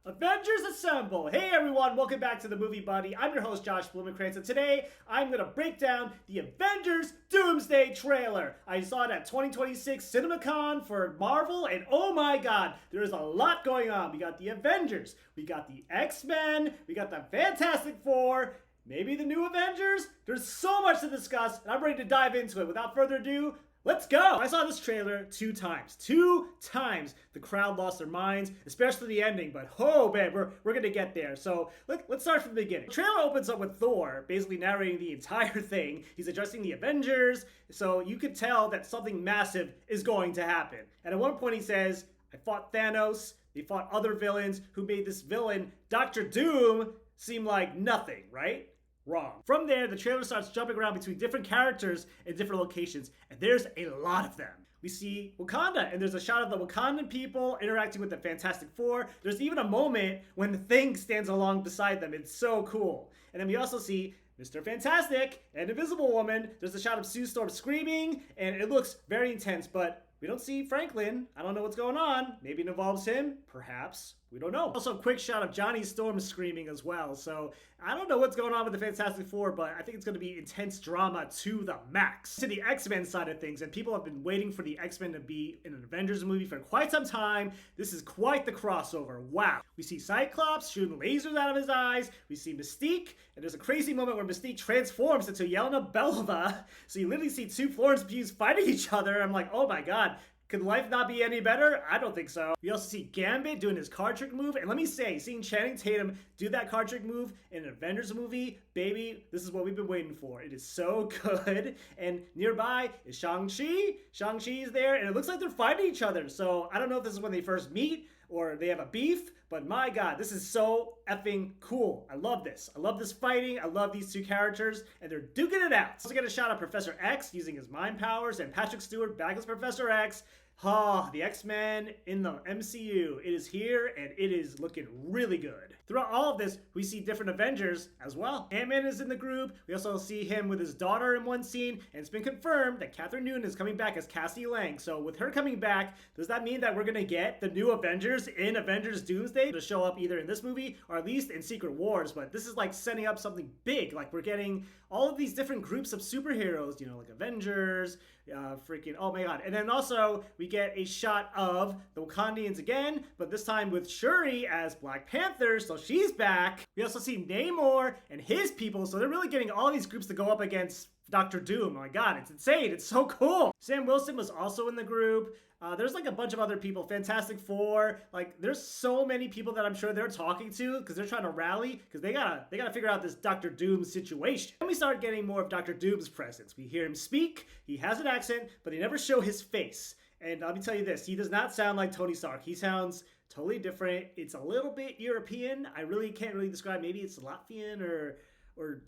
Avengers Assemble! Hey everyone, welcome back to the Movie Buddy. I'm your host Josh Blumenkrantz, and today I'm going to break down the Avengers Doomsday trailer. I saw it at 2026 CinemaCon for Marvel, and oh my god, there is a lot going on. We got the Avengers, we got the X-Men, we got the Fantastic Four, maybe the new Avengers. There's so much to discuss, and I'm ready to dive into it. Without further ado, let's go! I saw this trailer two times. Two times the crowd lost their minds, especially the ending, but oh man, we're gonna get there. So let's start from the beginning. The trailer opens up with Thor basically narrating the entire thing. He's addressing the Avengers, so you could tell that something massive is going to happen. And at one point he says, I fought Thanos, they fought other villains who made this villain, Dr. Doom, seem like nothing, right? Wrong. From there, the trailer starts jumping around between different characters in different locations, and there's a lot of them. We see Wakanda, and there's a shot of the Wakandan people interacting with the Fantastic Four. There's even a moment when the Thing stands along beside them. It's so cool. And then we also see Mr. Fantastic and Invisible Woman. There's a shot of Sue Storm screaming, and it looks very intense, but we don't see Franklin. I don't know what's going on. Maybe it involves him. Perhaps. We don't know. Also, a quick shot of Johnny Storm screaming as well. So, I don't know what's going on with the Fantastic Four, but I think it's going to be intense drama to the max. To the X-Men side of things, and people have been waiting for the X-Men to be in an Avengers movie for quite some time. This is quite the crossover. Wow. We see Cyclops shooting lasers out of his eyes. We see Mystique, and there's a crazy moment where Mystique transforms into Yelena Belova. So you literally see two Florence Pughs fighting each other. I'm like, oh my god. Could life not be any better? I don't think so. We also see Gambit doing his card trick move. And let me say, seeing Channing Tatum do that card trick move in an Avengers movie, baby, this is what we've been waiting for. It is so good. And nearby is Shang-Chi. Shang-Chi is there, and it looks like they're fighting each other. So I don't know if this is when they first meet or they have a beef, but my god, this is so effing cool. I love this. I love this fighting. I love these two characters, and they're duking it out. Also get a shot of Professor X using his mind powers, and Patrick Stewart back as Professor X. The X-Men in the MCU. It is here, and it is looking really good. Throughout all of this, we see different Avengers as well. Ant-Man is in the group. We also see him with his daughter in one scene, and it's been confirmed that Catherine Newton is coming back as Cassie Lang. So with her coming back, does that mean that we're gonna get the new Avengers in Avengers Doomsday to show up either in this movie or at least in Secret Wars? But this is like setting up something big. Like we're getting all of these different groups of superheroes, you know, like Avengers, oh my god. And then also we get a shot of the Wakandians again, but this time with Shuri as Black Panther, so she's back. We also see Namor and his people, so they're really getting all these groups to go up against Dr. Doom. Oh my god, it's insane. It's so cool. Sam Wilson was also in the group. There's like a bunch of other people. Fantastic Four. Like, there's so many people that I'm sure they're talking to because they're trying to rally because they gotta figure out this Dr. Doom situation. Then we start getting more of Dr. Doom's presence. We hear him speak. He has an accent, but they never show his face. And let me tell you this, he does not sound like Tony Stark. He sounds totally different. It's a little bit European. I really can't really describe. Maybe it's Latvian or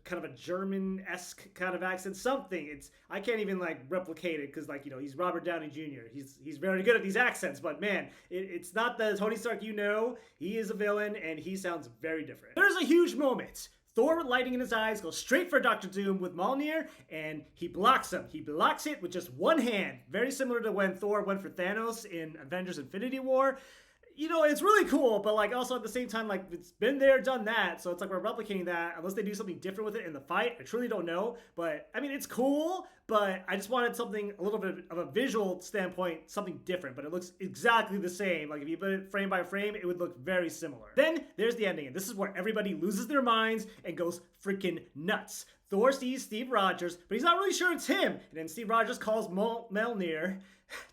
kind of a German-esque kind of accent, something. I can't even like replicate it because like, you know, he's Robert Downey Jr. He's very good at these accents, but man, it's not the Tony Stark you know. He is a villain and he sounds very different. There's a huge moment. Thor with lighting in his eyes goes straight for Dr. Doom with Mjolnir, and he blocks him. He blocks it with just one hand. Very similar to when Thor went for Thanos in Avengers Infinity War. You know, it's really cool, but like also at the same time, like it's been there, done that. So it's like we're replicating that unless they do something different with it in the fight. I truly don't know. But I mean, it's cool, but I just wanted something a little bit of a visual standpoint, something different. But it looks exactly the same. Like if you put it frame by frame, it would look very similar. Then there's the ending. And this is where everybody loses their minds and goes freaking nuts. Thor sees Steve Rogers, but he's not really sure it's him. And then Steve Rogers calls Mjolnir,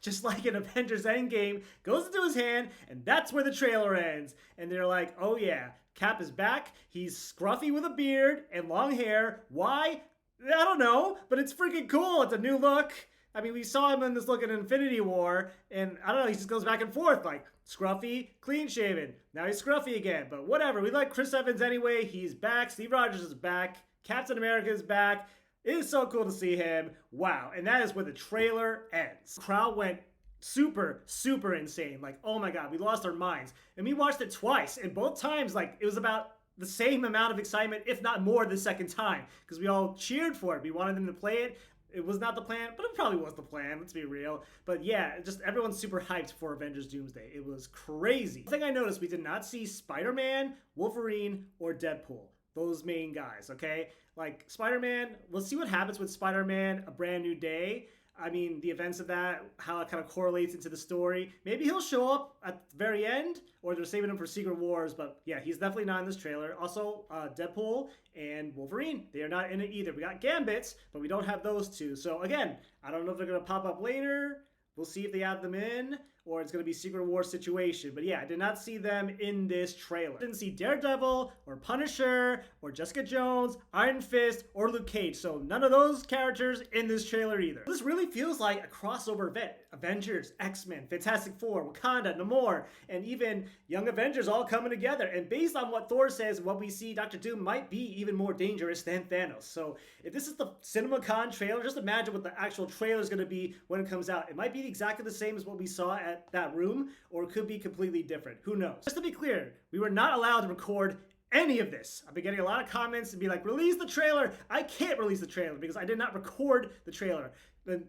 just like in Avengers Endgame, goes into his hand, and that's where the trailer ends. And they're like, oh yeah, Cap is back. He's scruffy with a beard and long hair. Why? I don't know, but it's freaking cool. It's a new look. I mean, we saw him in this look in Infinity War, and I don't know, he just goes back and forth, like, scruffy, clean-shaven. Now he's scruffy again, but whatever. We like Chris Evans anyway. He's back. Steve Rogers is back. Captain America is back. It is so cool to see him. Wow. And that is where the trailer ends. The crowd went super, super insane. Like, oh my god, we lost our minds. And we watched it twice. And both times, like, it was about the same amount of excitement, if not more, the second time. Because we all cheered for it. We wanted them to play it. It was not the plan, but it probably was the plan, let's be real. But yeah, just everyone's super hyped for Avengers Doomsday. It was crazy. The thing I noticed, we did not see Spider-Man, Wolverine, or Deadpool. Those main guys, okay? Like, Spider-Man, we'll see what happens with Spider-Man, A Brand New Day. I mean, the events of that, how it kind of correlates into the story. Maybe he'll show up at the very end, or they're saving him for Secret Wars, but yeah, he's definitely not in this trailer. Also, Deadpool and Wolverine, they are not in it either. We got Gambits, but we don't have those two. So again, I don't know if they're going to pop up later. We'll see if they add them in, or it's going to be Secret Wars situation. But yeah, I did not see them in this trailer. I didn't see Daredevil, or Punisher, or Jessica Jones, Iron Fist, or Luke Cage. So none of those characters in this trailer either. This really feels like a crossover event. Avengers, X-Men, Fantastic Four, Wakanda, Namor, and even Young Avengers all coming together. And based on what Thor says, what we see, Dr. Doom might be even more dangerous than Thanos. So if this is the CinemaCon trailer, just imagine what the actual trailer is going to be when it comes out. It might be exactly the same as what we saw at that room, or it could be completely different. Who knows? Just to be clear, we were not allowed to record any of this. I've been getting a lot of comments to be like, release the trailer. I can't release the trailer because I did not record the trailer. They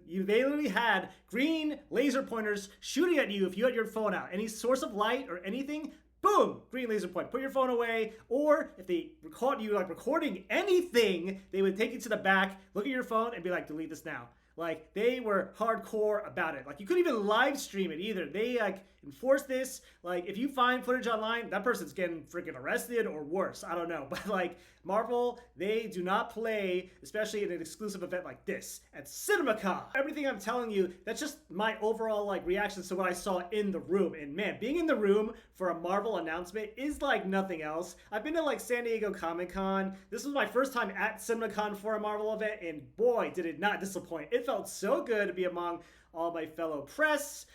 literally had green laser pointers shooting at you if you had your phone out. Any source of light or anything, boom, green laser point. Put your phone away. Or if they caught you like recording anything, they would take you to the back, look at your phone, and be like, delete this now. Like, they were hardcore about it. Like, you couldn't even live stream it either. They, like, enforced this. Like, if you find footage online, that person's getting freaking arrested or worse. I don't know. But, like, Marvel, they do not play, especially in an exclusive event like this at CinemaCon. Everything I'm telling you, that's just my overall, like, reactions to what I saw in the room. And, man, being in the room for a Marvel announcement is like nothing else. I've been to, like, San Diego Comic-Con. This was my first time at CinemaCon for a Marvel event, and boy, did it not disappoint. It felt so good to be among all my fellow press,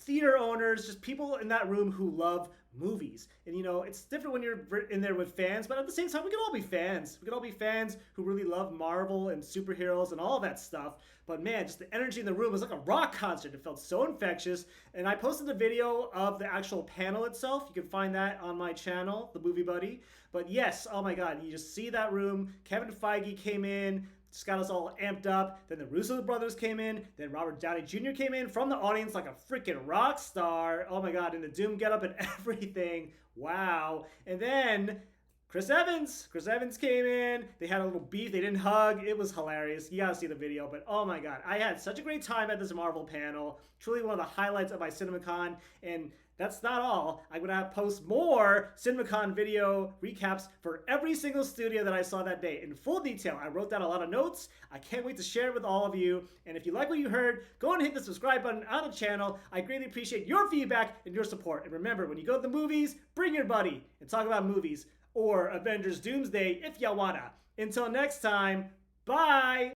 theater owners, just people in that room who love movies. And you know, it's different when you're in there with fans, but at the same time, we can all be fans. We can all be fans who really love Marvel and superheroes and all that stuff. But man, just the energy in the room was like a rock concert. It felt so infectious. And I posted a video of the actual panel itself. You can find that on my channel, The Movie Buddy. But yes, oh my God, you just see that room. Kevin Feige came in, just got us all amped up. Then the Russo brothers came in. Then Robert Downey Jr. came in from the audience like a freaking rock star. Oh my God, in the Doom getup and everything. Wow. And then Chris Evans came in. They had a little beef. They didn't hug. It was hilarious. You gotta see the video. But oh my God, I had such a great time at this Marvel panel. Truly one of the highlights of my CinemaCon. And that's not all. I'm gonna post more CinemaCon video recaps for every single studio that I saw that day in full detail. I wrote down a lot of notes. I can't wait to share it with all of you. And if you like what you heard, go and hit the subscribe button on the channel. I greatly appreciate your feedback and your support. And remember, when you go to the movies, bring your buddy and talk about movies or Avengers Doomsday if you wanna. Until next time, bye!